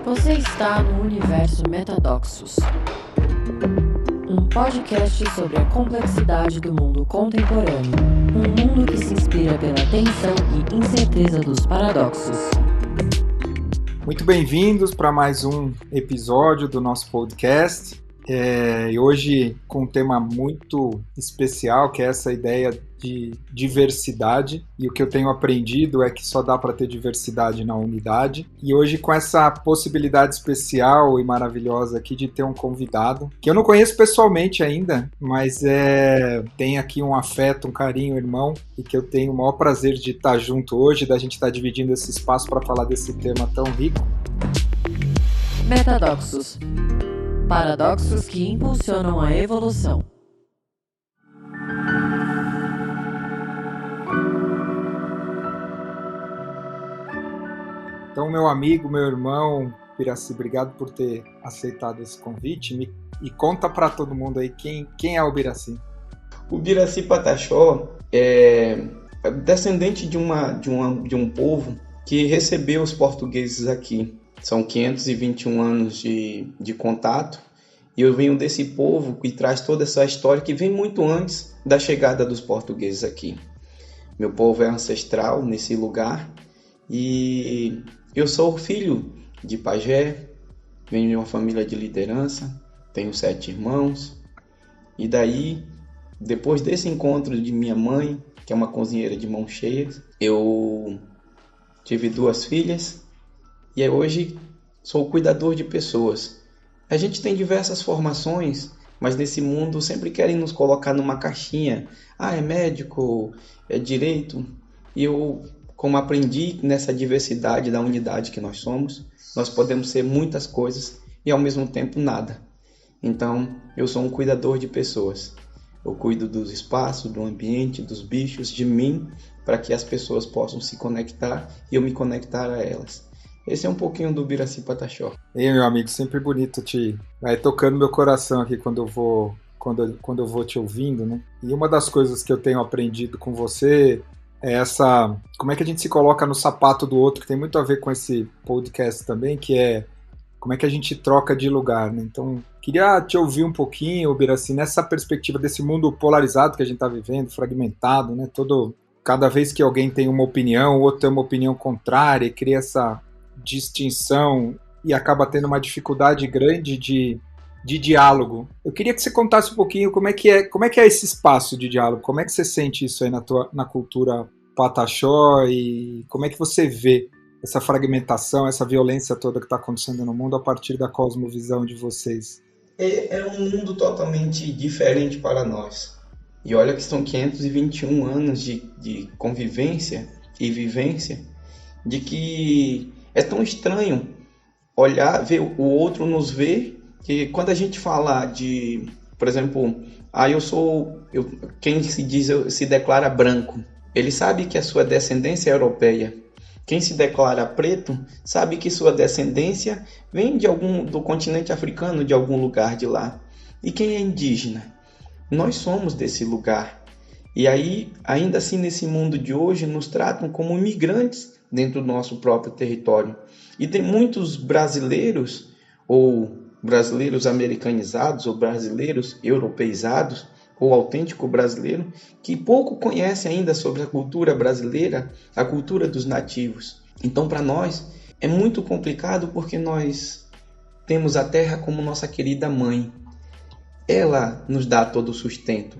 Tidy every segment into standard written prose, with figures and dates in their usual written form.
Você está no Universo Metadoxos, um podcast sobre a complexidade do mundo contemporâneo, um mundo que se inspira pela tensão e incerteza dos paradoxos. Muito bem-vindos para mais um episódio do nosso podcast. E hoje com um tema muito especial, que é essa ideia de diversidade. E o que eu tenho aprendido é que só dá para ter diversidade na unidade. E hoje com essa possibilidade especial e maravilhosa aqui de ter um convidado, que eu não conheço pessoalmente ainda, mas tem aqui um afeto, um carinho, irmão, e que eu tenho o maior prazer de estar junto hoje, da gente estar dividindo esse espaço para falar desse tema tão rico. Metadoxos. Paradoxos que impulsionam a evolução. Então, meu amigo, meu irmão, Biraci, obrigado por ter aceitado esse convite. E conta para todo mundo aí quem é o Biraci. O Biraci Pataxó é descendente de um povo que recebeu os portugueses aqui. São 521 anos de contato, e eu venho desse povo que traz toda essa história que vem muito antes da chegada dos portugueses aqui. Meu povo é ancestral nesse lugar, e eu sou filho de pajé, venho de uma família de liderança, tenho 7 irmãos, e daí, depois desse encontro de minha mãe, que é uma cozinheira de mãos cheias, eu tive 2 filhas, e hoje sou cuidador de pessoas. A gente tem diversas formações, mas nesse mundo sempre querem nos colocar numa caixinha. É médico, é direito. E eu, como aprendi nessa diversidade da unidade que nós somos, nós podemos ser muitas coisas e ao mesmo tempo nada. Então, eu sou um cuidador de pessoas. Eu cuido dos espaços, do ambiente, dos bichos, de mim, para que as pessoas possam se conectar e eu me conectar a elas. Esse é um pouquinho do Biraci Pataxó. Ei, meu amigo, sempre bonito vai tocando meu coração aqui quando eu vou te ouvindo, né? E uma das coisas que eu tenho aprendido com você é como é que a gente se coloca no sapato do outro, que tem muito a ver com esse podcast também, que é como é que a gente troca de lugar, né? Então, queria te ouvir um pouquinho, Biraci, nessa perspectiva desse mundo polarizado que a gente está vivendo, fragmentado, né? Cada vez que alguém tem uma opinião, o outro tem uma opinião contrária, e cria essa distinção e acaba tendo uma dificuldade grande de diálogo. Eu queria que você contasse um pouquinho como é que é esse espaço de diálogo, como é que você sente isso aí na cultura Pataxó e como é que você vê essa fragmentação, essa violência toda que está acontecendo no mundo a partir da cosmovisão de vocês. É um mundo totalmente diferente para nós. E olha que são 521 anos de convivência e vivência, de que é tão estranho ver o outro nos ver, que quando a gente fala de, por exemplo, quem se declara branco, ele sabe que a sua descendência é europeia. Quem se declara preto sabe que sua descendência vem do continente africano, de algum lugar de lá. E quem é indígena? Nós somos desse lugar. E aí, ainda assim, nesse mundo de hoje, nos tratam como imigrantes dentro do nosso próprio território. E tem muitos brasileiros, ou brasileiros americanizados, ou brasileiros europeizados, ou autêntico brasileiro, que pouco conhece ainda sobre a cultura brasileira, a cultura dos nativos. Então, para nós, é muito complicado porque nós temos a terra como nossa querida mãe. Ela nos dá todo o sustento.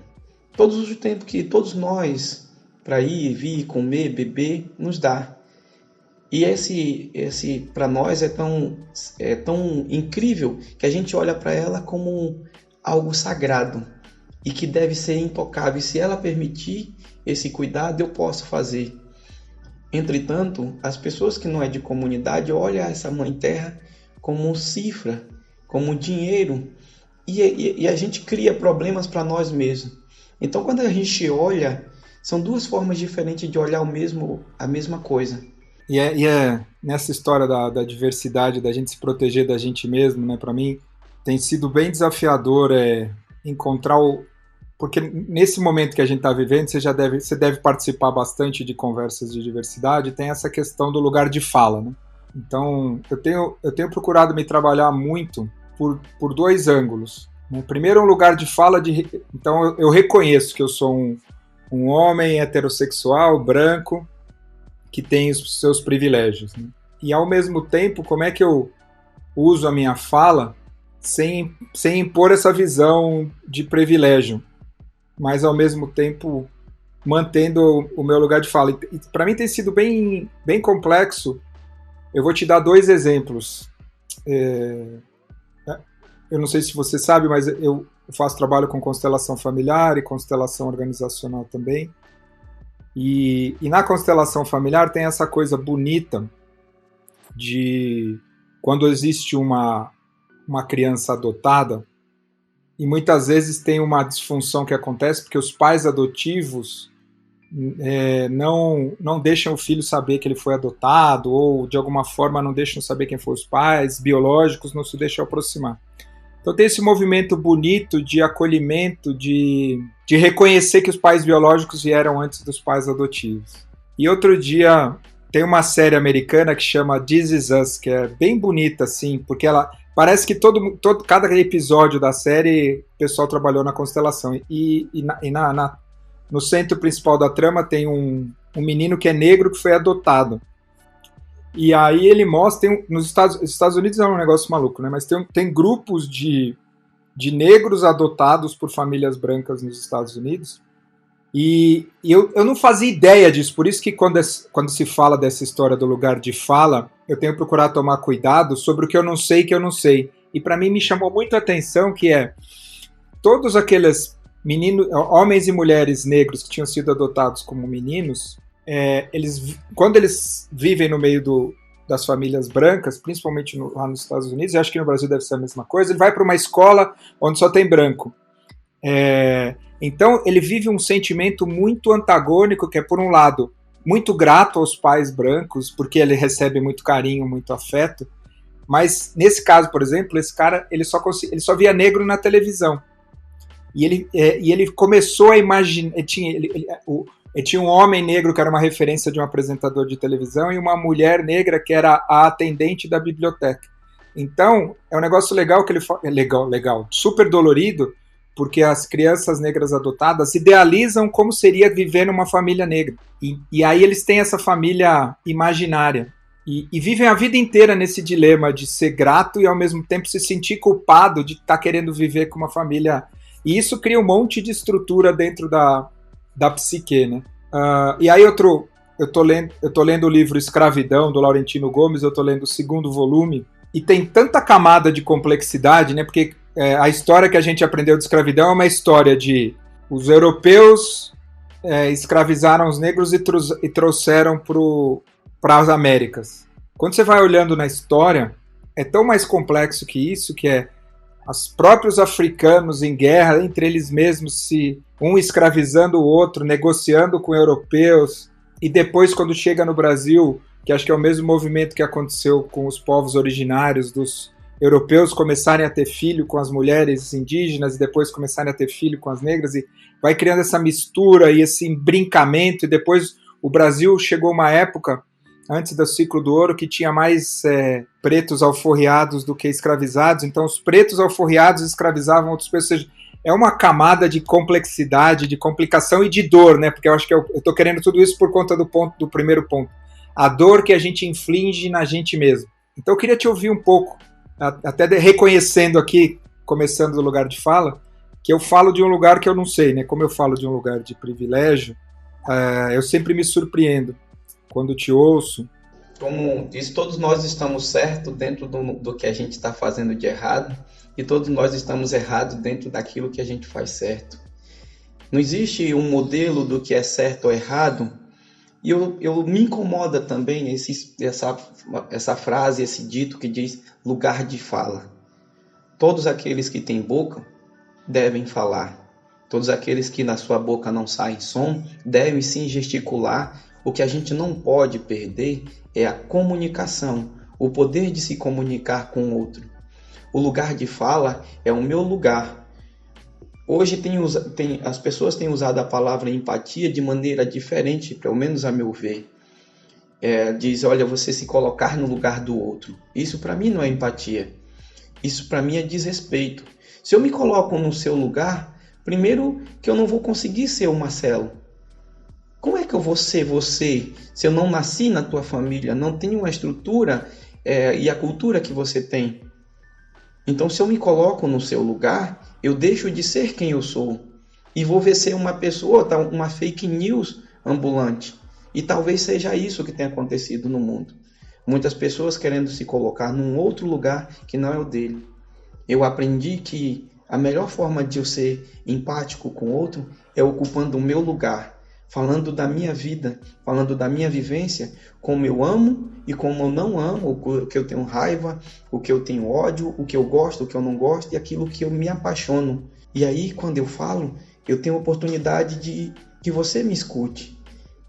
Todo o sustento que todos nós, para ir, vir, comer, beber, nos dá. E esse para nós é tão incrível que a gente olha para ela como algo sagrado e que deve ser intocável. E se ela permitir esse cuidado, eu posso fazer. Entretanto, as pessoas que não é de comunidade olham essa Mãe Terra como cifra, como dinheiro, e a gente cria problemas para nós mesmos. Então, quando a gente olha, são 2 formas diferentes de olhar a mesma coisa. E é nessa história da diversidade, da gente se proteger da gente mesmo, né? Para mim, tem sido bem desafiador encontrar porque nesse momento que a gente está vivendo, você deve participar bastante de conversas de diversidade, tem essa questão do lugar de fala, né? Então, eu tenho procurado me trabalhar muito por dois ângulos, né? Primeiro, um lugar de fala então eu reconheço que eu sou um homem heterossexual, branco, que tem os seus privilégios, né? E, ao mesmo tempo, como é que eu uso a minha fala sem impor essa visão de privilégio, mas, ao mesmo tempo, mantendo o meu lugar de fala. E para mim tem sido bem, bem complexo. Eu vou te dar dois exemplos. Eu não sei se você sabe, mas eu faço trabalho com constelação familiar e constelação organizacional também. E na constelação familiar tem essa coisa bonita de quando existe uma criança adotada, e muitas vezes tem uma disfunção que acontece porque os pais adotivos não deixam o filho saber que ele foi adotado, ou de alguma forma não deixam saber quem foram os pais biológicos, não se deixam aproximar. Então tem esse movimento bonito de acolhimento, de reconhecer que os pais biológicos vieram antes dos pais adotivos. E outro dia tem uma série americana que chama This Is Us, que é bem bonita, assim, porque ela parece que cada episódio da série o pessoal trabalhou na constelação. No centro principal da trama tem um menino que é negro que foi adotado. E aí ele mostra, nos Estados Unidos é um negócio maluco, né? Mas tem grupos de negros adotados por famílias brancas nos Estados Unidos. E eu não fazia ideia disso, por isso que quando se fala dessa história do lugar de fala, eu tenho procurado tomar cuidado sobre o que eu não sei que eu não sei. E para mim me chamou muito a atenção que todos aqueles homens e mulheres negros que tinham sido adotados como meninos, quando eles vivem no meio das famílias brancas, principalmente lá nos Estados Unidos, eu acho que no Brasil deve ser a mesma coisa, ele vai para uma escola onde só tem branco. Então ele vive um sentimento muito antagônico, que é, por um lado, muito grato aos pais brancos, porque ele recebe muito carinho, muito afeto, mas nesse caso, por exemplo, esse cara ele só via negro na televisão. E ele começou a imaginar. Tinha um homem negro que era uma referência de um apresentador de televisão e uma mulher negra que era a atendente da biblioteca. Então, é um negócio legal que ele fala. Legal, super dolorido, porque as crianças negras adotadas idealizam como seria viver numa família negra. E aí eles têm essa família imaginária. E vivem a vida inteira nesse dilema de ser grato e, ao mesmo tempo, se sentir culpado de estar querendo viver com uma família. E isso cria um monte de estrutura dentro da psique, né? E aí eu tô lendo o livro Escravidão, do Laurentino Gomes, eu tô lendo o segundo volume, e tem tanta camada de complexidade, né? Porque a história que a gente aprendeu de escravidão é uma história de os europeus escravizaram os negros e trouxeram para as Américas. Quando você vai olhando na história, é tão mais complexo que isso, que os próprios africanos em guerra entre eles mesmos, um escravizando o outro, negociando com europeus, e depois, quando chega no Brasil, que acho que é o mesmo movimento que aconteceu com os povos originários, dos europeus começarem a ter filho com as mulheres indígenas e depois começarem a ter filho com as negras, e vai criando essa mistura e esse embrincamento, e depois o Brasil chegou uma época, antes do ciclo do ouro, que tinha mais pretos alforriados do que escravizados, então os pretos alforriados escravizavam outros pretos, ou seja, é uma camada de complexidade, de complicação e de dor, né? Porque eu acho que eu estou querendo tudo isso por conta do primeiro ponto, a dor que a gente inflige na gente mesmo. Então eu queria te ouvir um pouco, até reconhecendo aqui, começando do lugar de fala, que eu falo de um lugar que eu não sei, né? Como eu falo de um lugar de privilégio, eu sempre me surpreendo quando te ouço. Como diz, todos nós estamos certos dentro do que a gente está fazendo de errado, e todos nós estamos errados dentro daquilo que a gente faz certo. Não existe um modelo do que é certo ou errado, e eu me incomoda também essa frase, esse dito que diz lugar de fala. Todos aqueles que têm boca devem falar. Todos aqueles que na sua boca não saem som devem sim gesticular. O que a gente não pode perder é a comunicação, o poder de se comunicar com o outro. O lugar de fala é o meu lugar. Hoje as pessoas têm usado a palavra empatia de maneira diferente, pelo menos a meu ver. diz, olha, você se colocar no lugar do outro. Isso para mim não é empatia. Isso para mim é desrespeito. Se eu me coloco no seu lugar, primeiro que eu não vou conseguir ser o Marcelo. Como é que eu vou ser você se eu não nasci na tua família, não tenho a estrutura e a cultura que você tem? Então, se eu me coloco no seu lugar, eu deixo de ser quem eu sou e vou ver ser uma pessoa, uma fake news ambulante. E talvez seja isso que tenha acontecido no mundo. Muitas pessoas querendo se colocar num outro lugar que não é o dele. Eu aprendi que a melhor forma de eu ser empático com o outro é ocupando o meu lugar, falando da minha vida, falando da minha vivência, como eu amo e como eu não amo, o que eu tenho raiva, o que eu tenho ódio, o que eu gosto, o que eu não gosto e aquilo que eu me apaixono. E aí, quando eu falo, eu tenho a oportunidade de que você me escute.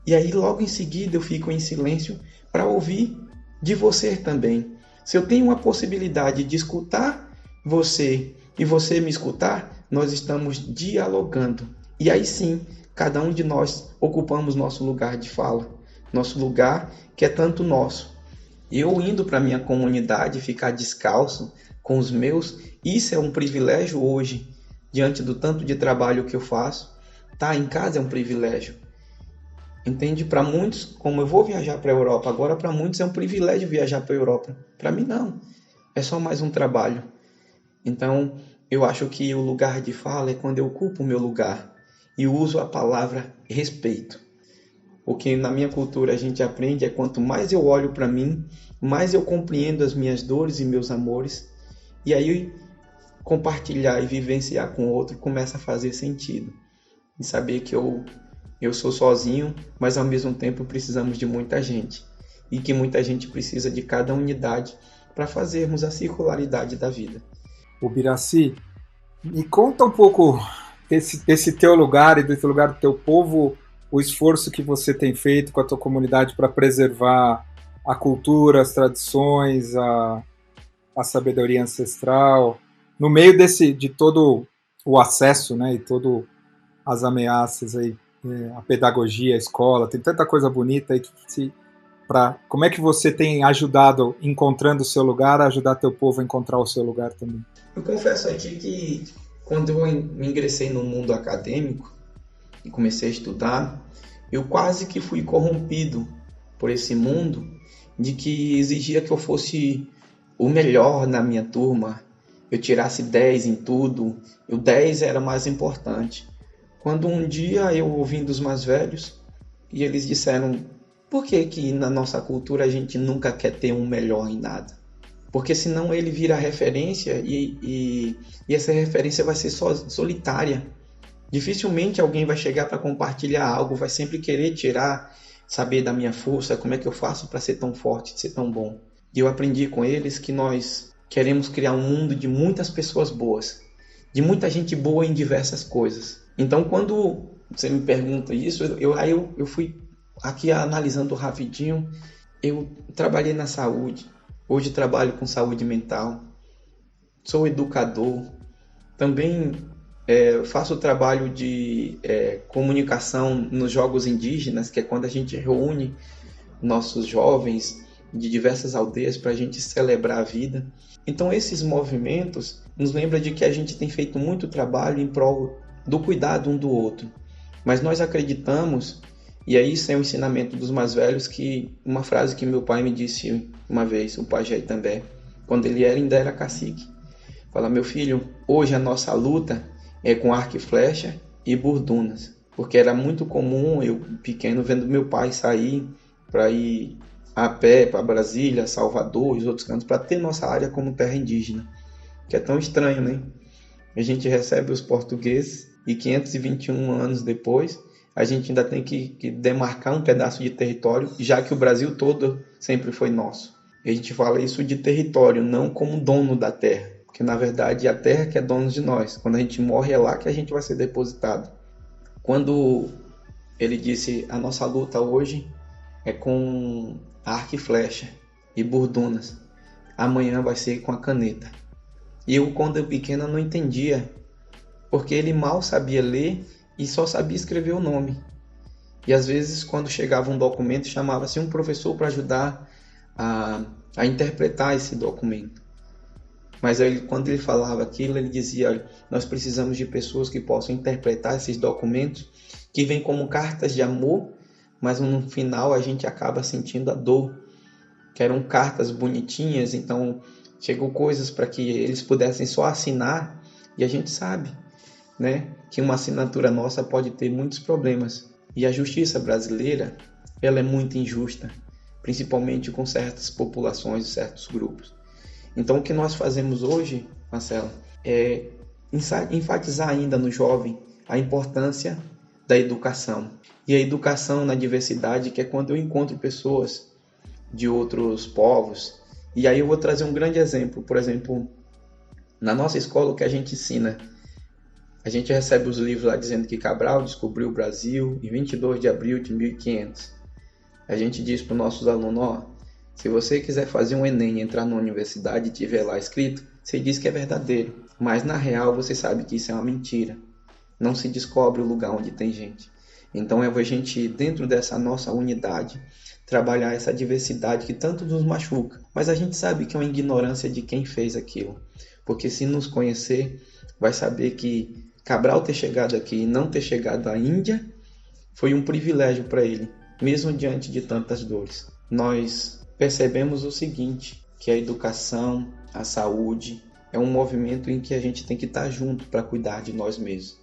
E aí, logo em seguida, eu fico em silêncio para ouvir de você também. Se eu tenho a possibilidade de escutar você e você me escutar, nós estamos dialogando. E aí sim, cada um de nós ocupamos nosso lugar de fala, nosso lugar que é tanto nosso. Eu indo para minha comunidade, ficar descalço com os meus, isso é um privilégio hoje, diante do tanto de trabalho que eu faço. Tá em casa é um privilégio. Entende? Para muitos, como eu vou viajar para a Europa agora, para muitos é um privilégio viajar para a Europa. Para mim não, é só mais um trabalho. Então, eu acho que o lugar de fala é quando eu ocupo o meu lugar e uso a palavra respeito. O que na minha cultura a gente aprende é quanto mais eu olho para mim, mais eu compreendo as minhas dores e meus amores, e aí compartilhar e vivenciar com o outro começa a fazer sentido. E saber que eu sou sozinho, mas ao mesmo tempo precisamos de muita gente. E que muita gente precisa de cada unidade para fazermos a circularidade da vida. O Biraci, me conta um pouco desse teu lugar e desse lugar do teu povo, o esforço que você tem feito com a tua comunidade para preservar a cultura, as tradições, a sabedoria ancestral, no meio de todo o acesso, né, e todas as ameaças aí, a pedagogia, a escola, tem tanta coisa bonita aí como é que você tem ajudado, encontrando o seu lugar, a ajudar teu povo a encontrar o seu lugar também? Eu confesso aqui que quando eu ingressei no mundo acadêmico e comecei a estudar, eu quase que fui corrompido por esse mundo de que exigia que eu fosse o melhor na minha turma, eu tirasse 10 em tudo, o 10 era mais importante. Quando um dia eu ouvi dos mais velhos e eles disseram: por que na nossa cultura a gente nunca quer ter um melhor em nada? Porque senão ele vira referência e essa referência vai ser solitária. Dificilmente alguém vai chegar para compartilhar algo, vai sempre querer saber da minha força, como é que eu faço para ser tão forte, ser tão bom. E eu aprendi com eles que nós queremos criar um mundo de muitas pessoas boas, de muita gente boa em diversas coisas. Então, quando você me pergunta isso, eu fui aqui analisando rapidinho. Eu trabalhei na saúde, hoje trabalho com saúde mental, sou educador, também faço trabalho de comunicação nos jogos indígenas, que é quando a gente reúne nossos jovens de diversas aldeias para a gente celebrar a vida. Então esses movimentos nos lembram de que a gente tem feito muito trabalho em prol do cuidado um do outro. Mas nós acreditamos, e aí isso é um ensinamento dos mais velhos, que uma frase que meu pai me disse uma vez, o pajé Itambé, quando ele ainda era cacique. Fala: meu filho, hoje a nossa luta é com arco e flecha e burdunas. Porque era muito comum, eu pequeno, vendo meu pai sair para ir a pé para Brasília, Salvador e os outros cantos, para ter nossa área como terra indígena. Que é tão estranho, né? A gente recebe os portugueses e 521 anos depois, a gente ainda tem que demarcar um pedaço de território, já que o Brasil todo sempre foi nosso. E a gente fala isso de território, não como dono da terra. Porque, na verdade, é a terra que é dono de nós. Quando a gente morre, é lá que a gente vai ser depositado. Quando ele disse: a nossa luta hoje é com arco e flecha e burdunas. Amanhã vai ser com a caneta. E eu, quando eu pequena, não entendia. Porque ele mal sabia ler e só sabia escrever o nome. E às vezes, quando chegava um documento, chamava-se um professor para ajudar a interpretar esse documento. Mas aí, quando ele falava aquilo, ele dizia: olha, nós precisamos de pessoas que possam interpretar esses documentos, que vêm como cartas de amor, mas no final a gente acaba sentindo a dor, que eram cartas bonitinhas, então chegou coisas para que eles pudessem só assinar, e a gente sabe, né, que uma assinatura nossa pode ter muitos problemas. E a justiça brasileira, ela é muito injusta, principalmente com certas populações e certos grupos. Então o que nós fazemos hoje, Marcelo, é enfatizar ainda no jovem a importância da educação. E a educação na diversidade, que é quando eu encontro pessoas de outros povos. E aí eu vou trazer um grande exemplo. Por exemplo, na nossa escola, o que a gente ensina? A gente recebe os livros lá dizendo que Cabral descobriu o Brasil em 22 de abril de 1500. A gente diz para os nossos alunos: ó, se você quiser fazer um Enem, entrar na universidade e tiver lá escrito, você diz que é verdadeiro. Mas na real você sabe que isso é uma mentira. Não se descobre o lugar onde tem gente. Então é a gente, dentro dessa nossa unidade, trabalhar essa diversidade que tanto nos machuca. Mas a gente sabe que é uma ignorância de quem fez aquilo. Porque se nos conhecer, vai saber que Cabral ter chegado aqui e não ter chegado à Índia foi um privilégio para ele, mesmo diante de tantas dores. Nós percebemos o seguinte, que a educação, a saúde, é um movimento em que a gente tem que estar junto para cuidar de nós mesmos.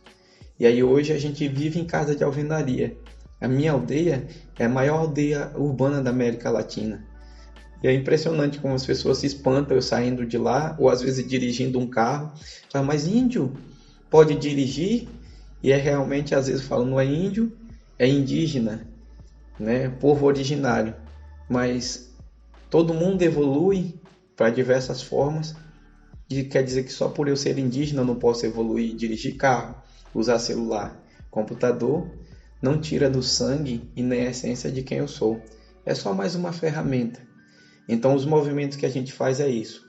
E aí hoje a gente vive em casa de alvenaria. A minha aldeia é a maior aldeia urbana da América Latina. E é impressionante como as pessoas se espantam eu saindo de lá, ou às vezes dirigindo um carro. Falam: mas índio pode dirigir? E é realmente, às vezes falam, não é índio, é indígena, né? Povo originário. Mas todo mundo evolui para diversas formas. E quer dizer que só por eu ser indígena eu não posso evoluir, dirigir carro, usar celular, computador, não tira do sangue e nem a essência de quem eu sou. É só mais uma ferramenta. Então os movimentos que a gente faz é isso.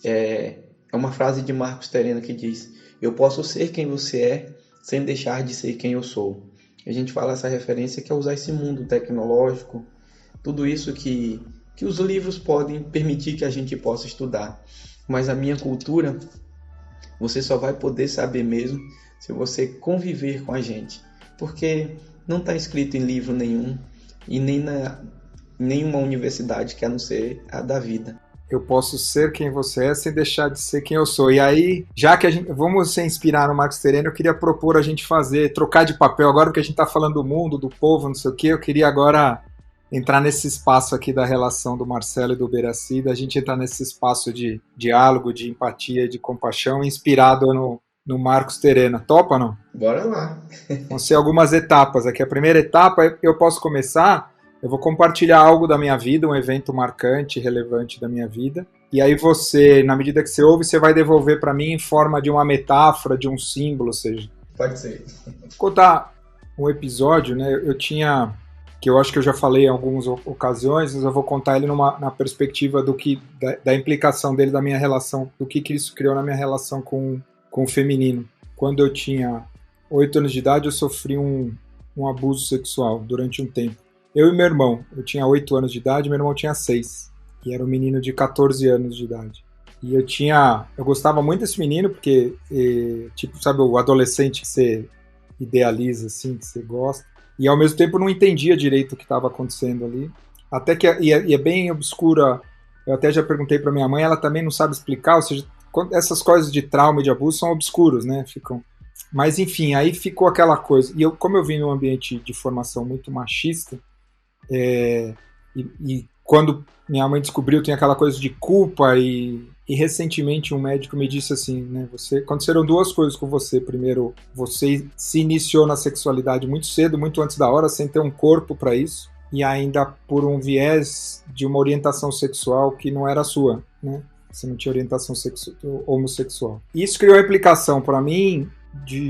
É uma frase de Marcos Terena que diz: eu posso ser quem você é sem deixar de ser quem eu sou. A gente fala essa referência que é usar esse mundo tecnológico, tudo isso que os livros podem permitir que a gente possa estudar. Mas a minha cultura, você só vai poder saber mesmo se você conviver com a gente. Porque não está escrito em livro nenhum e nem nenhuma universidade que a não ser a da vida. Eu posso ser quem você é sem deixar de ser quem eu sou. E aí, já que vamos se inspirar no Marcos Terena, eu queria propor a gente trocar de papel. Agora que a gente está falando do mundo, do povo, não sei o quê, eu queria agora entrar nesse espaço aqui da relação do Marcelo e do Uberaci, da gente entrar nesse espaço de diálogo, de empatia, de compaixão, inspirado no Marcos Terena. Topa, não? Bora lá. Vão ser algumas etapas aqui. A primeira etapa, eu posso começar, eu vou compartilhar algo da minha vida, um evento marcante, relevante da minha vida, e aí você, na medida que você ouve, você vai devolver para mim em forma de uma metáfora, de um símbolo, ou seja... Pode ser. Vou contar um episódio, né? Que eu acho que eu já falei em algumas ocasiões, mas eu vou contar ele na perspectiva da implicação dele, da minha relação, do que isso criou na minha relação com o feminino. Quando eu tinha 8 anos de idade, eu sofri um abuso sexual durante um tempo. Eu e meu irmão, eu tinha 8 anos de idade, meu irmão tinha 6, e era um menino de 14 anos de idade. E eu gostava muito desse menino, porque, tipo, sabe, o adolescente que você idealiza, assim, que você gosta, e ao mesmo tempo não entendia direito o que estava acontecendo ali. Até que, e é bem obscura, eu até já perguntei para minha mãe, ela também não sabe explicar, ou seja, essas coisas de trauma e de abuso são obscuros, né? Mas enfim, aí ficou aquela coisa. E como eu vim num ambiente de formação muito machista, e quando minha mãe descobriu, tem aquela coisa de culpa, e recentemente um médico me disse assim, né, aconteceram duas coisas com você. Primeiro, você se iniciou na sexualidade muito cedo, muito antes da hora, sem ter um corpo para isso, e ainda por um viés de uma orientação sexual que não era sua, né? Você não tinha orientação homossexual. Isso criou uma implicação para mim,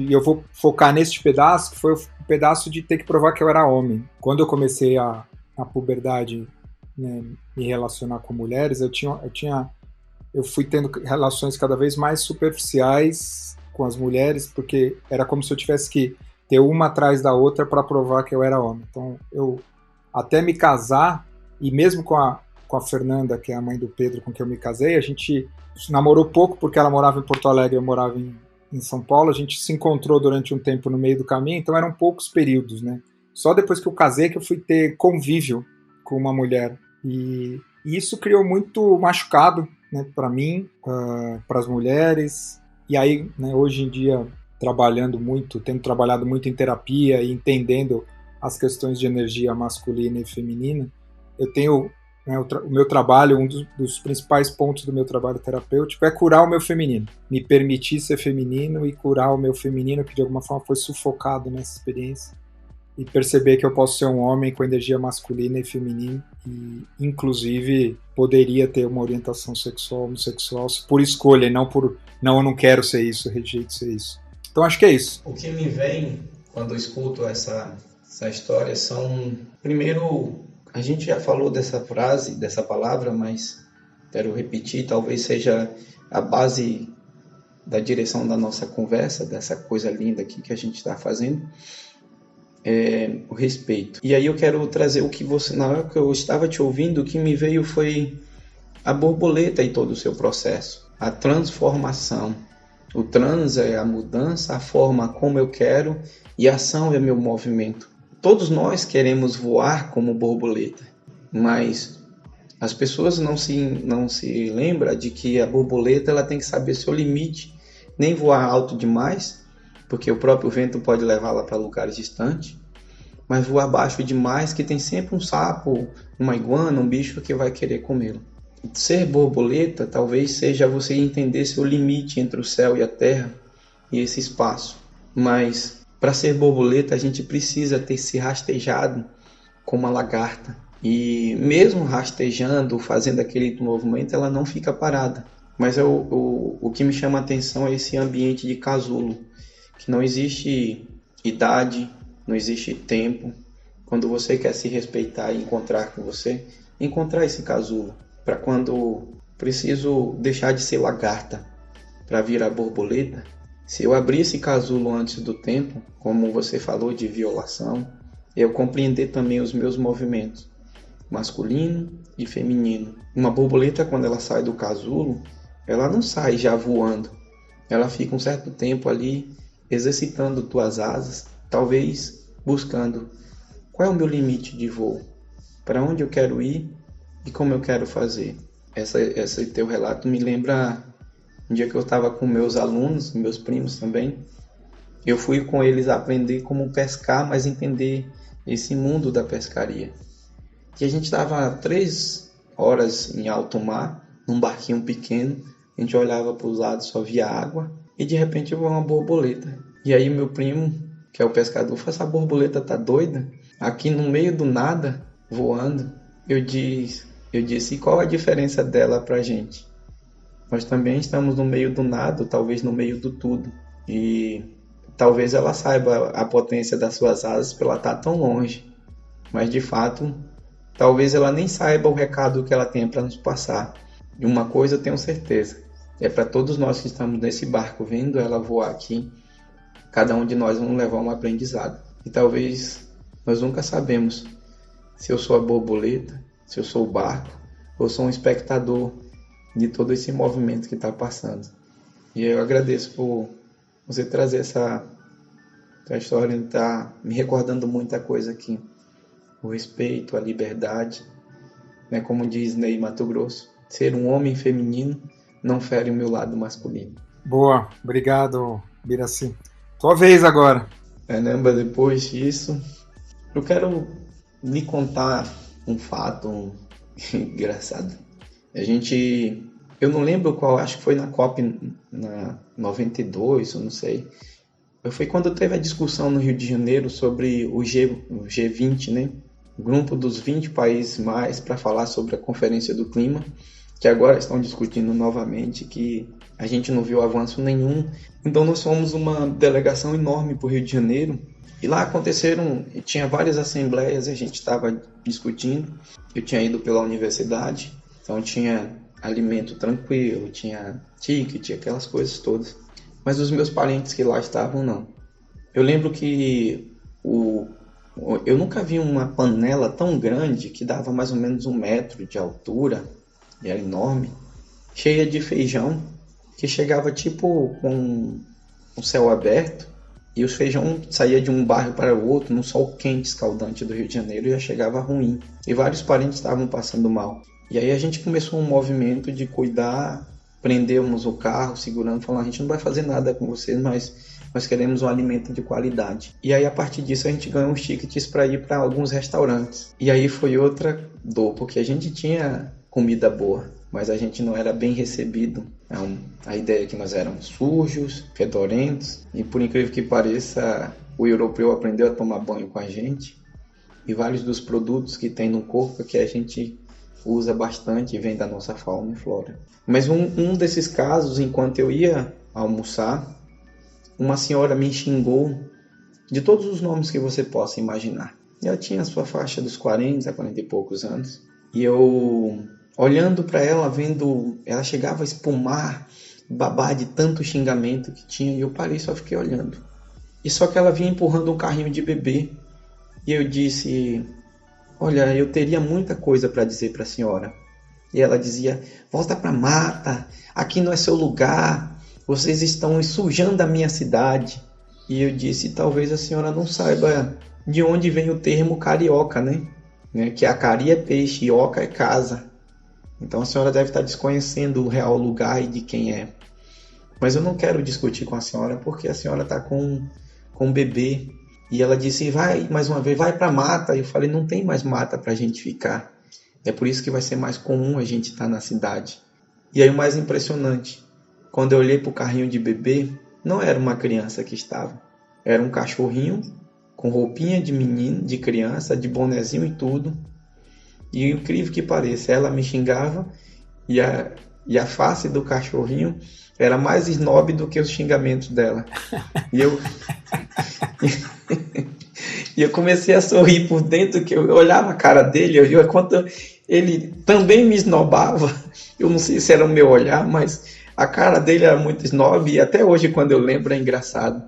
eu vou focar neste pedaço, que foi o pedaço de ter que provar que eu era homem. Quando eu comecei a puberdade, né, me relacionar com mulheres, eu fui tendo relações cada vez mais superficiais com as mulheres, porque era como se eu tivesse que ter uma atrás da outra para provar que eu era homem. Então, eu até me casar, e mesmo com a Fernanda, que é a mãe do Pedro com quem eu me casei, a gente namorou pouco porque ela morava em Porto Alegre, eu morava em São Paulo, a gente se encontrou durante um tempo no meio do caminho, então eram poucos períodos, né? Só depois que eu casei que eu fui ter convívio com uma mulher. E isso criou muito machucado, né, para mim, para as mulheres. E aí, né, hoje em dia, tendo trabalhado muito em terapia e entendendo as questões de energia masculina e feminina, eu tenho, né, o meu trabalho, um dos principais pontos do meu trabalho terapêutico é curar o meu feminino, me permitir ser feminino e curar o meu feminino, que de alguma forma foi sufocado nessa experiência, e perceber que eu posso ser um homem com energia masculina e feminina, e inclusive poderia ter uma orientação sexual, homossexual, por escolha, e não eu não quero ser isso, eu rejeito ser isso. Então acho que é isso. O que me vem quando eu escuto essa história são, primeiro, a gente já falou dessa frase, dessa palavra, mas quero repetir, talvez seja a base da direção da nossa conversa, dessa coisa linda aqui que a gente está fazendo, é o respeito. E aí eu quero trazer o que você, na hora que eu estava te ouvindo, o que me veio foi a borboleta e todo o seu processo, a transformação. O trans é a mudança, a forma como eu quero, e a ação é meu movimento. Todos nós queremos voar como borboleta, mas as pessoas não se lembram de que a borboleta ela tem que saber seu limite, nem voar alto demais, porque o próprio vento pode levá-la para lugares distantes, mas voar baixo demais, que tem sempre um sapo, uma iguana, um bicho que vai querer comê-lo. Ser borboleta talvez seja você entender seu limite entre o céu e a terra e esse espaço, mas para ser borboleta a gente precisa ter se rastejado como uma lagarta, e mesmo rastejando, fazendo aquele movimento, ela não fica parada. Mas o que me chama a atenção é esse ambiente de casulo, que não existe idade, não existe tempo. Quando você quer se respeitar e encontrar com você, encontrar esse casulo, para quando preciso deixar de ser lagarta para virar borboleta. Se eu abrir esse casulo antes do tempo, como você falou de violação, eu compreender também os meus movimentos, masculino e feminino. Uma borboleta, quando ela sai do casulo, ela não sai já voando. Ela fica um certo tempo ali exercitando tuas asas, talvez buscando qual é o meu limite de voo, para onde eu quero ir e como eu quero fazer. Esse teu relato me lembra um dia que eu estava com meus alunos, meus primos também. Eu fui com eles aprender como pescar, mas entender esse mundo da pescaria. E a gente estava 3 horas em alto mar, num barquinho pequeno, a gente olhava para os lados, só via água, e de repente eu vi uma borboleta. E aí meu primo, que é o pescador, falou: essa borboleta tá doida? Aqui no meio do nada, voando. Eu disse, e qual a diferença dela pra gente? Nós também estamos no meio do nada, talvez no meio do tudo. E talvez ela saiba a potência das suas asas por ela estar tão longe. Mas de fato, talvez ela nem saiba o recado que ela tem para nos passar. E uma coisa eu tenho certeza, é para todos nós que estamos nesse barco vendo ela voar aqui, cada um de nós vamos levar um aprendizado. E talvez nós nunca sabemos se eu sou a borboleta, se eu sou o barco, ou sou um espectador de todo esse movimento que está passando. E eu agradeço por você trazer essa história, está me recordando muita coisa aqui. O respeito, a liberdade, né? Como diz Ney Matogrosso, ser um homem feminino não fere o meu lado masculino. Boa, obrigado, Biraci. Tua vez agora. Caramba, depois disso, eu quero lhe contar um fato engraçado. Eu não lembro qual, acho que foi na COP na 92, eu não sei. Foi quando teve a discussão no Rio de Janeiro sobre o G20, né? O grupo dos 20 países mais para falar sobre a Conferência do Clima, que agora estão discutindo novamente, que a gente não viu avanço nenhum. Então nós fomos uma delegação enorme para o Rio de Janeiro, e lá tinha várias assembleias, a gente estava discutindo. Eu tinha ido pela universidade, então tinha alimento tranquilo, tinha ticket, aquelas coisas todas. Mas os meus parentes que lá estavam, não. Eu lembro que eu nunca vi uma panela tão grande que dava mais ou menos 1 metro de altura, e era enorme, cheia de feijão, que chegava tipo com o céu aberto, e os feijão saía de um bairro para o outro, no sol quente, escaldante do Rio de Janeiro, e já chegava ruim. E vários parentes estavam passando mal. E aí a gente começou um movimento de cuidar, prendemos o carro, segurando, falando, a gente não vai fazer nada com vocês, mas nós queremos um alimento de qualidade. E aí a partir disso a gente ganhou uns tickets para ir para alguns restaurantes. E aí foi outra dor, porque a gente tinha comida boa, mas a gente não era bem recebido. Então, a ideia é que nós éramos sujos, fedorentos, e por incrível que pareça, o europeu aprendeu a tomar banho com a gente, e vários dos produtos que tem no corpo que a gente usa bastante vem da nossa fauna e flora. Mas um desses casos, enquanto eu ia almoçar, uma senhora me xingou de todos os nomes que você possa imaginar. Ela tinha a sua faixa dos 40, 40 e poucos anos, e eu, olhando para ela, vendo, ela chegava a espumar, babar de tanto xingamento que tinha, e eu parei, só fiquei olhando. E só que ela vinha empurrando um carrinho de bebê, e eu disse, olha, eu teria muita coisa para dizer para a senhora. E ela dizia, volta para a mata, aqui não é seu lugar, vocês estão sujando a minha cidade. E eu disse, talvez a senhora não saiba de onde vem o termo carioca, né? Que a cari é peixe e oca é casa. Então a senhora deve estar desconhecendo o real lugar e de quem é. Mas eu não quero discutir com a senhora porque a senhora está com um bebê. E ela disse, vai, mais uma vez, vai para a mata. E eu falei, não tem mais mata para a gente ficar. É por isso que vai ser mais comum a gente estar na cidade. E aí o mais impressionante, quando eu olhei para o carrinho de bebê, não era uma criança que estava. Era um cachorrinho com roupinha de menino, de criança, de bonezinho e tudo. E incrível que pareça, ela me xingava e a face do cachorrinho era mais snob do que os xingamentos dela. E eu comecei a sorrir por dentro, que eu olhava a cara dele, eu via quanto ele também me esnobava. Eu não sei se era o meu olhar, mas a cara dele era muito snob e até hoje quando eu lembro é engraçado.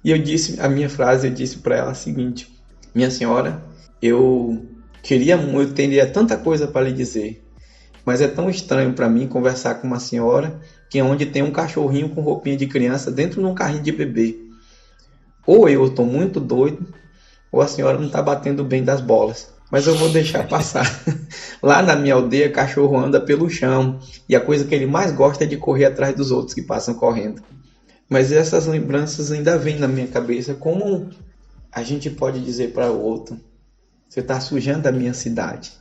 E eu disse, a minha frase, eu disse para ela a seguinte, minha senhora, eu teria tanta coisa para lhe dizer, mas é tão estranho para mim conversar com uma senhora que é onde tem um cachorrinho com roupinha de criança dentro de um carrinho de bebê. Ou eu estou muito doido, ou a senhora não está batendo bem das bolas. Mas eu vou deixar passar. Lá na minha aldeia, cachorro anda pelo chão, e a coisa que ele mais gosta é de correr atrás dos outros que passam correndo. Mas essas lembranças ainda vêm na minha cabeça, como a gente pode dizer para o outro, você está sujando a minha cidade,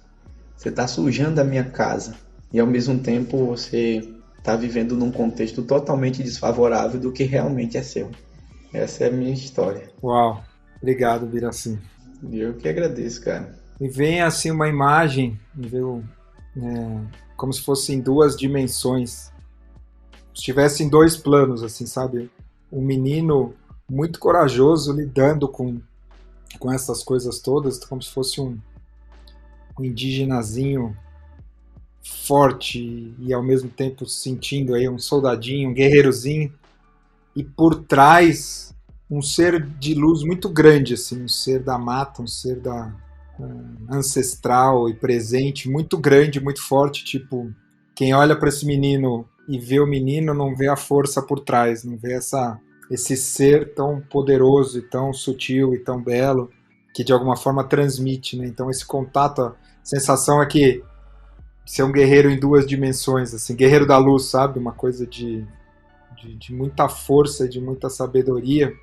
você está sujando a minha casa, e ao mesmo tempo você está vivendo num contexto totalmente desfavorável do que realmente é seu. Essa é a minha história. Uau, obrigado, Birassi. Eu que agradeço, cara. Me vem assim uma imagem, como se fosse em 2 dimensões. Se tivesse em 2 planos, assim, sabe? Um menino muito corajoso lidando com essas coisas todas, como se fosse um indígenazinho forte e ao mesmo tempo sentindo aí um soldadinho, um guerreirozinho. E por trás um ser de luz muito grande, assim, um ser da mata, um ser ancestral e presente, muito grande, muito forte, tipo, quem olha para esse menino e vê o menino não vê a força por trás, não vê esse ser tão poderoso e tão sutil e tão belo, que de alguma forma transmite, né? Então esse contato, a sensação é que ser um guerreiro em 2 dimensões, assim, guerreiro da luz, sabe? Uma coisa de muita força, de muita sabedoria,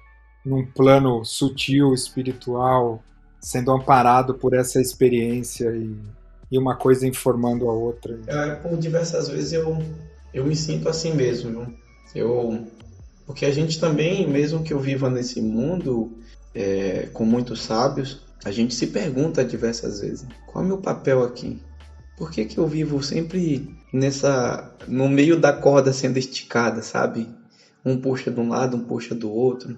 num plano sutil, espiritual, sendo amparado por essa experiência e uma coisa informando a outra. Por diversas vezes eu me sinto assim mesmo. Porque a gente também, mesmo que eu viva nesse mundo com muitos sábios, a gente se pergunta diversas vezes, qual é o meu papel aqui? Por que eu vivo sempre no meio da corda sendo esticada, sabe? Um puxa de um lado, um puxa do outro.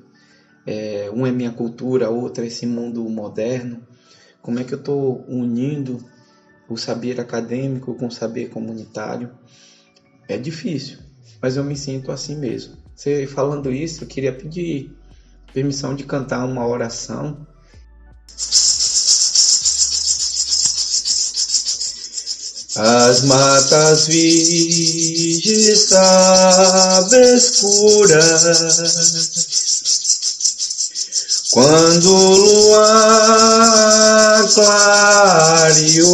Um é minha cultura, outro é esse mundo moderno. Como é que eu estou unindo o saber acadêmico com o saber comunitário? É difícil, mas eu me sinto assim mesmo. Você falando isso, eu queria pedir permissão de cantar uma oração. As matas virgens escuras, quando o luar clareou,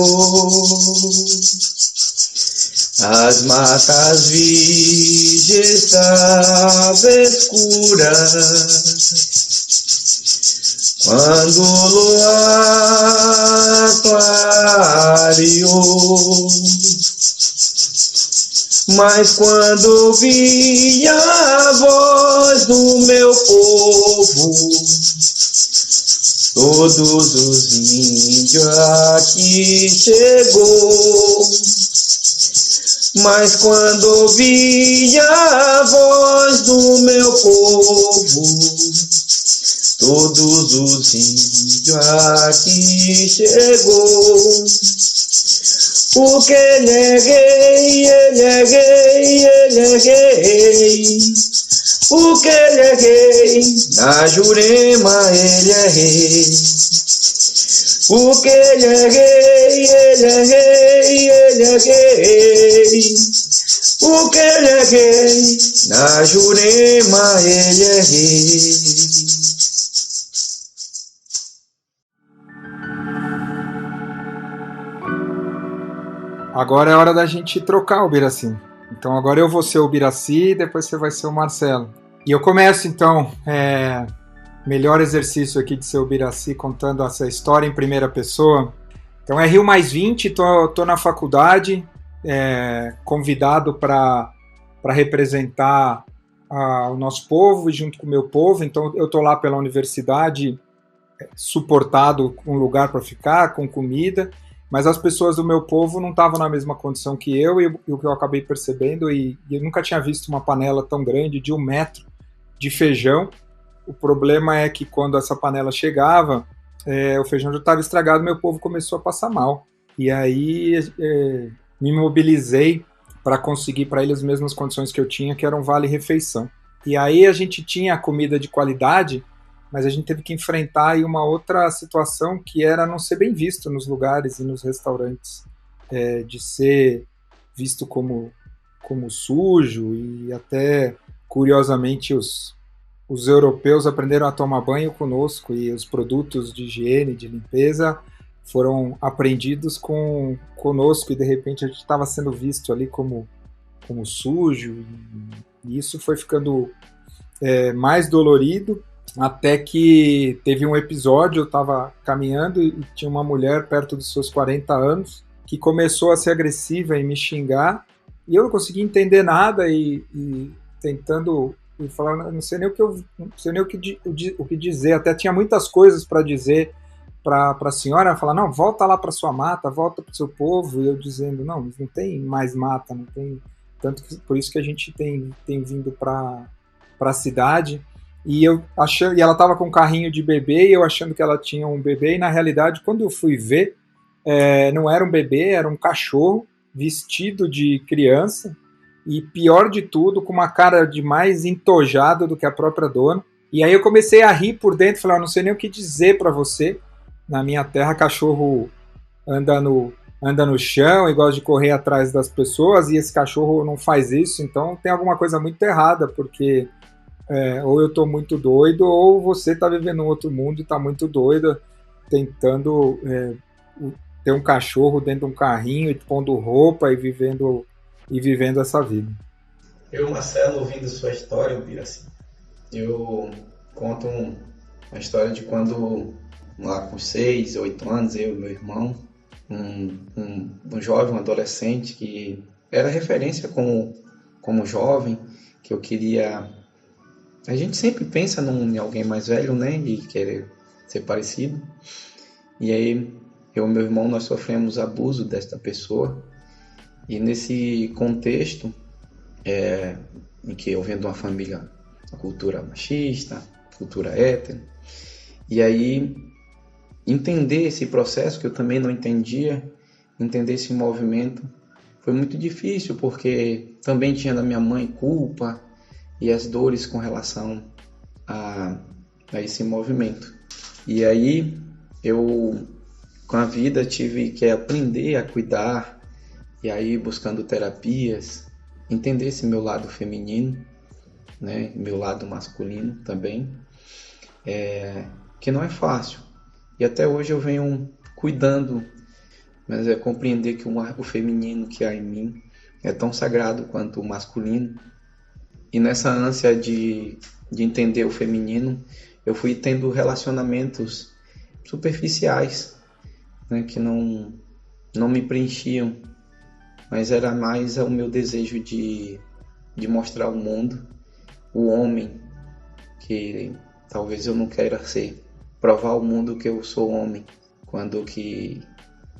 as matas virgens escuras, quando o luar clareou, mas quando vi a voz do meu povo, todos os índios aqui chegou. Mas quando ouvi a voz do meu povo, todos os índios aqui chegou. Porque ele é rei, ele é rei, ele é rei. Porque ele é rei, na Jurema ele é rei. Porque ele é rei, ele é rei, ele é rei. Porque ele é rei, na Jurema ele é rei. Agora é hora da gente trocar o Biraci. Então agora eu vou ser o Biraci e depois você vai ser o Marcelo. E eu começo então, melhor exercício aqui de ser o Biraci contando essa história em primeira pessoa. Então é Rio Mais 20, tô na faculdade, convidado para representar o nosso povo e junto com o meu povo. Então eu tô lá pela universidade, suportado com lugar para ficar, com comida. Mas as pessoas do meu povo não estavam na mesma condição que eu, e o que eu acabei percebendo, e eu nunca tinha visto uma panela tão grande, de 1 metro, de feijão. O problema é que quando essa panela chegava, o feijão já estava estragado, meu povo começou a passar mal. E aí me mobilizei para conseguir para eles as mesmas condições que eu tinha, que era um vale-refeição. E aí a gente tinha comida de qualidade, mas a gente teve que enfrentar aí uma outra situação que era não ser bem visto nos lugares e nos restaurantes, de ser visto como sujo, e até, curiosamente, os europeus aprenderam a tomar banho conosco, e os produtos de higiene, de limpeza, foram aprendidos conosco, e de repente a gente estava sendo visto ali como sujo, e isso foi ficando mais dolorido. Até que teve um episódio, eu estava caminhando e tinha uma mulher perto dos seus 40 anos que começou a ser agressiva e me xingar, e eu não conseguia entender nada e tentando falar, não sei nem o que dizer, até tinha muitas coisas para dizer para a senhora. Ela falava, não, volta lá para sua mata, volta para o seu povo, e eu dizendo, não tem mais mata, não tem, tanto que por isso que a gente tem vindo para a cidade. E ela estava com um carrinho de bebê, e eu achando que ela tinha um bebê, e na realidade, quando eu fui ver, não era um bebê, era um cachorro vestido de criança, e pior de tudo, com uma cara de mais entojada do que a própria dona. E aí eu comecei a rir por dentro, falei, não sei nem o que dizer para você. Na minha terra, cachorro anda no chão e gosta de correr atrás das pessoas, e esse cachorro não faz isso, então tem alguma coisa muito errada, porque ou eu estou muito doido, ou você está vivendo um outro mundo e está muito doida, tentando ter um cachorro dentro de um carrinho e pondo roupa e vivendo essa vida. Eu, Marcelo, ouvindo sua história, Biraci, eu conto uma história de quando, lá com 6, 8 anos, eu e meu irmão, um jovem, um adolescente que era referência como jovem, que eu queria... A gente sempre pensa em alguém mais velho, né, e querer ser parecido. E aí, eu e meu irmão, nós sofremos abuso desta pessoa. E nesse contexto, em que eu venho de uma família, uma cultura machista, cultura hétero, e aí entender esse processo, que eu também não entendia, entender esse movimento, foi muito difícil, porque também tinha da minha mãe culpa, e as dores com relação a esse movimento. E aí eu, com a vida, tive que aprender a cuidar, e aí buscando terapias, entender esse meu lado feminino, né, meu lado masculino também, que não é fácil. E até hoje eu venho cuidando, mas compreender que o feminino que há em mim é tão sagrado quanto o masculino. E nessa ânsia de entender o feminino, eu fui tendo relacionamentos superficiais, né, que não me preenchiam, mas era mais o meu desejo de mostrar ao mundo o homem que talvez eu não queira ser, provar ao mundo que eu sou homem, quando que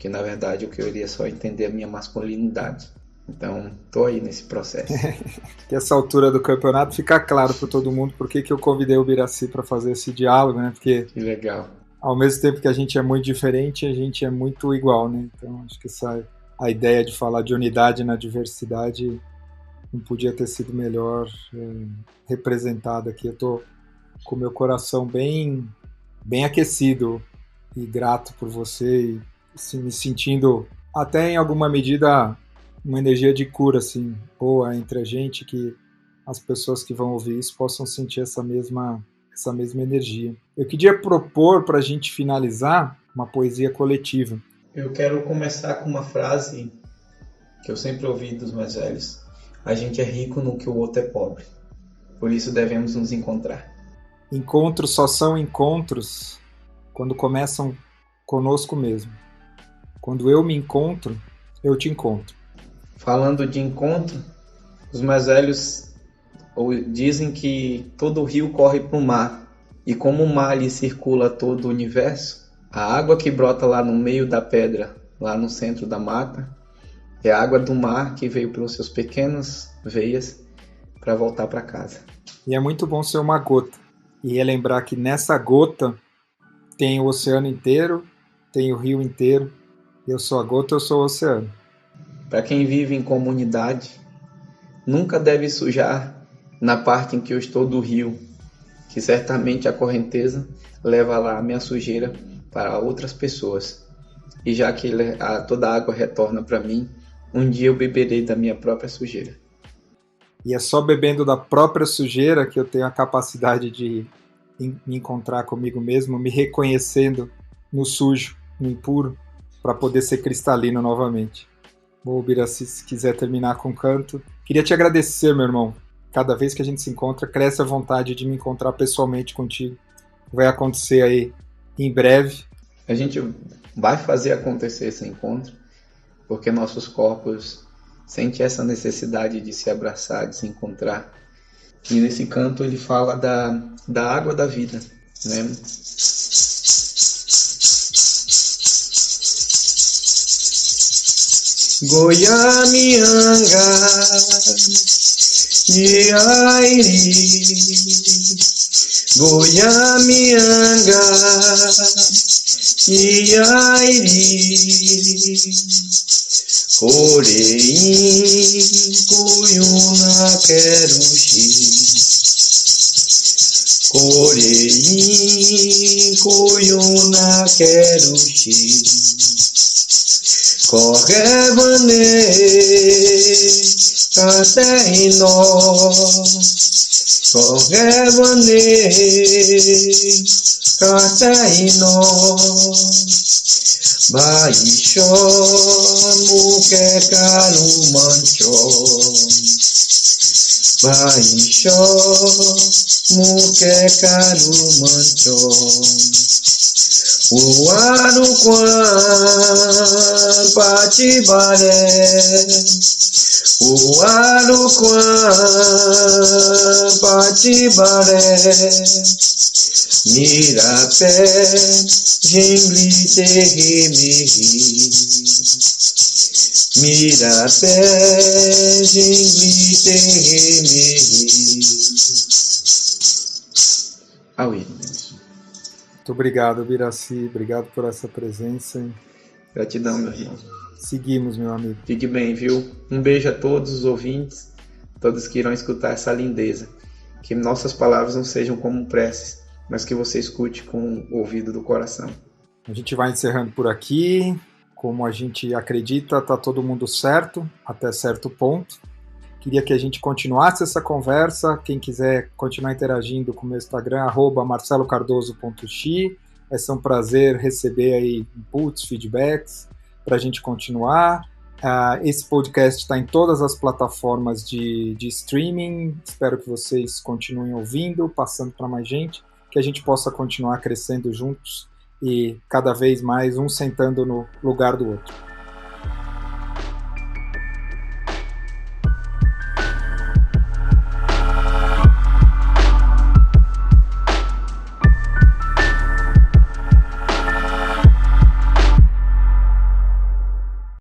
na verdade eu queria só entender a minha masculinidade. Então, tô aí nesse processo. Que essa altura do campeonato fica claro para todo mundo por que eu convidei o Birassi para fazer esse diálogo, né? Porque que legal. Ao mesmo tempo que a gente é muito diferente, a gente é muito igual, né? Então, acho que a ideia de falar de unidade na diversidade não podia ter sido melhor representada aqui. Eu tô com o meu coração bem aquecido e grato por você e assim, me sentindo até em alguma medida uma energia de cura assim, boa entre a gente, que as pessoas que vão ouvir isso possam sentir essa mesma energia. Eu queria propor para a gente finalizar uma poesia coletiva. Eu quero começar com uma frase que eu sempre ouvi dos mais velhos: a gente é rico no que o outro é pobre, por isso devemos nos encontrar. Encontros só são encontros quando começam conosco mesmo. Quando eu me encontro, eu te encontro. Falando de encontro, os mais velhos dizem que todo rio corre para o mar, e como o mar lhe circula todo o universo, a água que brota lá no meio da pedra, lá no centro da mata, é a água do mar que veio pelas suas pequenas veias para voltar para casa. E é muito bom ser uma gota, e relembrar que nessa gota tem o oceano inteiro, tem o rio inteiro, eu sou a gota, eu sou o oceano. Para quem vive em comunidade, nunca deve sujar na parte em que eu estou do rio, que certamente a correnteza leva lá a minha sujeira para outras pessoas. E já que toda a água retorna para mim, um dia eu beberei da minha própria sujeira. E é só bebendo da própria sujeira que eu tenho a capacidade de me encontrar comigo mesmo, me reconhecendo no sujo, no impuro, para poder ser cristalino novamente. Bom, Birassi, se quiser terminar com canto. Queria te agradecer, meu irmão. Cada vez que a gente se encontra, cresce a vontade de me encontrar pessoalmente contigo. Vai acontecer aí em breve. A gente vai fazer acontecer esse encontro, porque nossos corpos sentem essa necessidade de se abraçar, de se encontrar. E nesse canto ele fala da água da vida, né? Goiamianga, Iairi, Goiamianga, Iairi, Coreim, Cuyuna, Queruxi, Coreim, Cuyuna, Queruxi, Correvane, Caterino, Correvane, Caterino, Baixo, Muque, Carumancho, Baixo, Muque, Carumancho, Uaruquan, Patibaré, Uaruquan, Patibaré, Mirapé, Genglite, Remiri, Mirapé, Genglite, Remiri. Auí. Muito obrigado, Birassi. Obrigado por essa presença. Gratidão, meu irmão. Seguimos, meu amigo. Fique bem, viu? Um beijo a todos os ouvintes, todos que irão escutar essa lindeza. Que nossas palavras não sejam como preces, mas que você escute com o ouvido do coração. A gente vai encerrando por aqui. Como a gente acredita, está todo mundo certo, até certo ponto. Queria que a gente continuasse essa conversa. Quem quiser continuar interagindo com o meu Instagram, @marcelocardoso.xi. Vai ser um prazer receber aí inputs, feedbacks, para a gente continuar. Esse podcast está em todas as plataformas de streaming. Espero que vocês continuem ouvindo, passando para mais gente, que a gente possa continuar crescendo juntos e cada vez mais um sentando no lugar do outro.